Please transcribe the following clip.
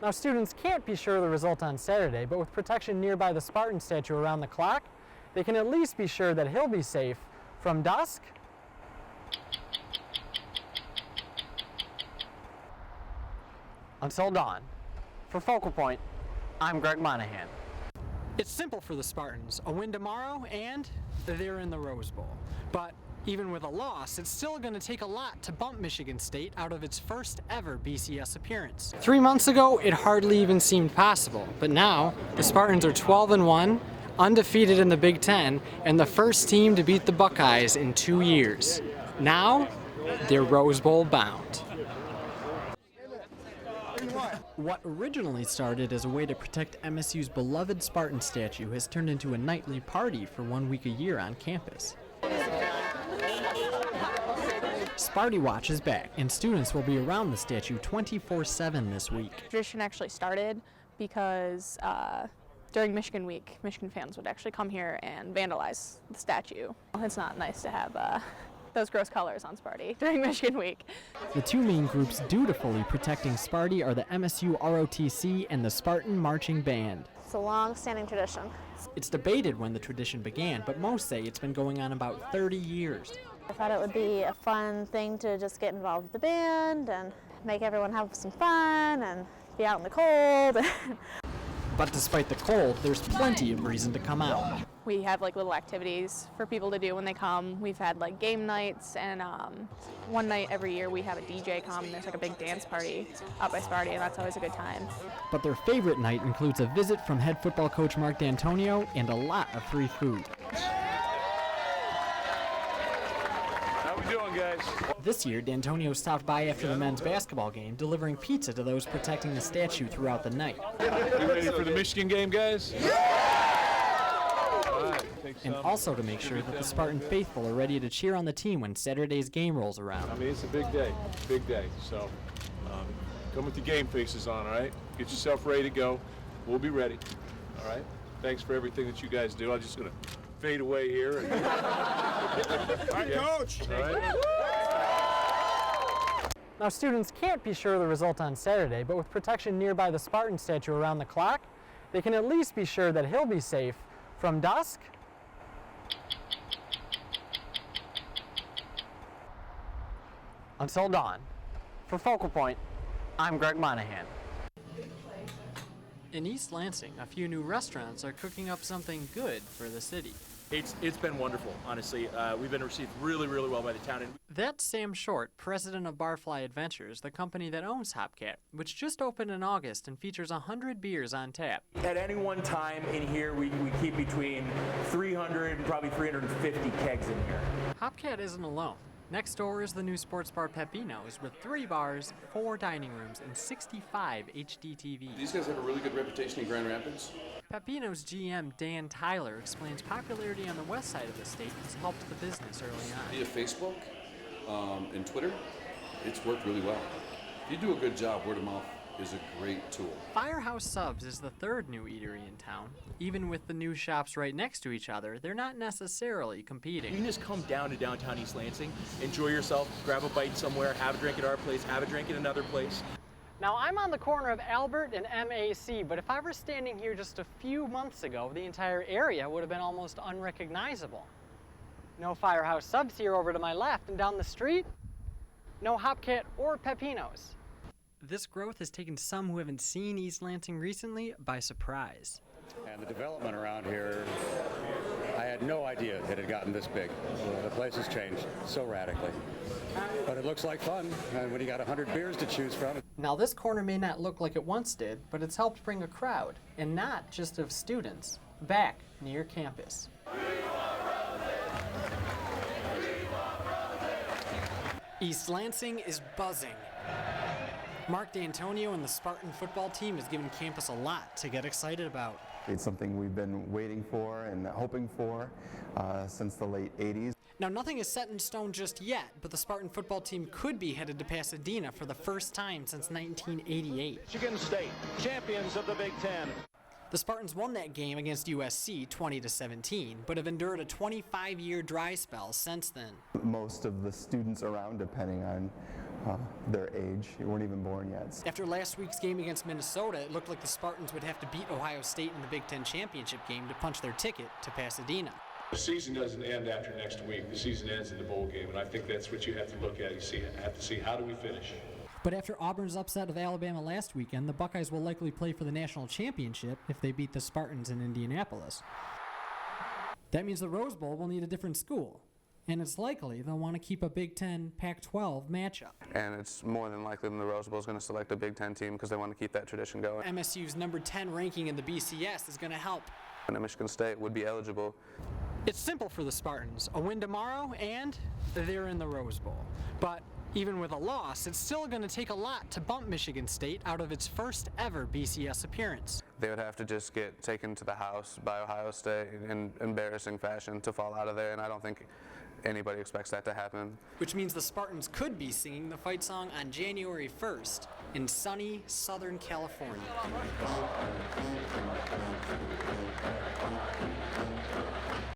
Now, students can't be sure of the result on Saturday, but with protection nearby the Spartan statue around the clock, they can at least be sure that he'll be safe from dusk until dawn. For Focal Point, I'm Greg Monahan. It's simple for the Spartans. A win tomorrow and they're in the Rose Bowl. But even with a loss, it's still going to take a lot to bump Michigan State out of its first ever BCS appearance. 3 months ago, it hardly even seemed possible. But now, the Spartans are 12-1, undefeated in the Big Ten, and the first team to beat the Buckeyes in 2 years. Now, they're Rose Bowl bound. What originally started as a way to protect MSU's beloved Spartan statue has turned into a nightly party for 1 week a year on campus. Sparty Watch is back, and students will be around the statue 24/7 this week. The tradition actually started because during Michigan Week, Michigan fans would actually come here and vandalize the statue. It's not nice to have those gross colors on Sparty during Michigan Week. The two main groups dutifully protecting Sparty are the MSU ROTC and the Spartan Marching Band. It's a long-standing tradition. It's debated when the tradition began, but most say it's been going on about 30 years. I thought it would be a fun thing to just get involved with the band and make everyone have some fun and be out in the cold. But despite the cold, there's plenty of reason to come out. We have like little activities for people to do when they come. We've had like game nights, and one night every year we have a DJ come, and there's like a big dance party out by Sparty, and that's always a good time. But their favorite night includes a visit from head football coach Mark D'Antonio and a lot of free food. How we doing, guys? This year, D'Antonio stopped by after the men's basketball game, delivering pizza to those protecting the statue throughout the night. You ready for the Michigan game, guys? All right, And also to make sure that the Spartan faithful are ready to cheer on the team when Saturday's game rolls around. I mean, it's a big day, So come with your game faces on, all right? Get yourself ready to go. We'll be ready, all right? Thanks for everything that you guys do. I'm just going to fade away here. All right, Coach. All right. Now, students can't be sure of the result on Saturday, but with protection nearby the Spartan statue around the clock, they can at least be sure that he'll be safe from dusk until dawn. For Focal Point, I'm Greg Monahan. In East Lansing, a few new restaurants are cooking up something good for the city. It's been wonderful, honestly. We've been received really, really well by the town. That's Sam Short, president of Barfly Adventures, the company that owns Hopcat, which just opened in August and features 100 beers on tap. At any one time in here, we keep between 300 and probably 350 kegs in here. Hopcat isn't alone. Next door is the new sports bar Pepino's with 3 bars, 4 dining rooms, and 65 HD TVs. These guys have a really good reputation in Grand Rapids. Pepino's GM Dan Tyler explains popularity on the west side of the state has helped the business early on. Via Facebook and Twitter, it's worked really well. If you do a good job, word of mouth is a great tool. Firehouse Subs is the third new eatery in town. Even with the new shops right next to each other, they're not necessarily competing. You can just come down to downtown East Lansing, enjoy yourself, grab a bite somewhere, have a drink at our place, have a drink at another place. Now, I'm on the corner of Albert and MAC, but if I were standing here just a few months ago, the entire area would have been almost unrecognizable. No Firehouse Subs here over to my left, and down the street, no Hopcat or Pepino's. This growth has taken some who haven't seen East Lansing recently by surprise. And the development around here, I had no idea it had gotten this big. The place has changed so radically. But it looks like fun, and when you got 100 beers to choose from. Now, this corner may not look like it once did, but it's helped bring a crowd, and not just of students, back near campus. East Lansing is buzzing. Mark D'Antonio and the Spartan football team has given campus a lot to get excited about. It's something we've been waiting for and hoping for since the late 80s. Now, nothing is set in stone just yet, but the Spartan football team could be headed to Pasadena for the first time since 1988. Michigan State, champions of the Big Ten. The Spartans won that game against USC 20-17, but have endured a 25-year dry spell since then. Most of the students around, depending on their age. You weren't even born yet. After last week's game against Minnesota, it looked like the Spartans would have to beat Ohio State in the Big Ten championship game to punch their ticket to Pasadena. The season doesn't end after next week. The season ends in the bowl game, and I think that's what you have to look at. You have to see how do we finish. But after Auburn's upset of Alabama last weekend, the Buckeyes will likely play for the national championship if they beat the Spartans in Indianapolis. That means the Rose Bowl will need a different school, and it's likely they'll want to keep a Big Ten Pac-12 matchup. And it's more than likely that the Rose Bowl is going to select a Big Ten team because they want to keep that tradition going. MSU's number 10 ranking in the BCS is going to help. And Michigan State would be eligible. It's simple for the Spartans. A win tomorrow, and they're in the Rose Bowl. But even with a loss, it's still going to take a lot to bump Michigan State out of its first ever BCS appearance. They would have to just get taken to the house by Ohio State in embarrassing fashion to fall out of there, and I don't think anybody expects that to happen. Which means the Spartans could be singing the fight song on January 1st in sunny Southern California.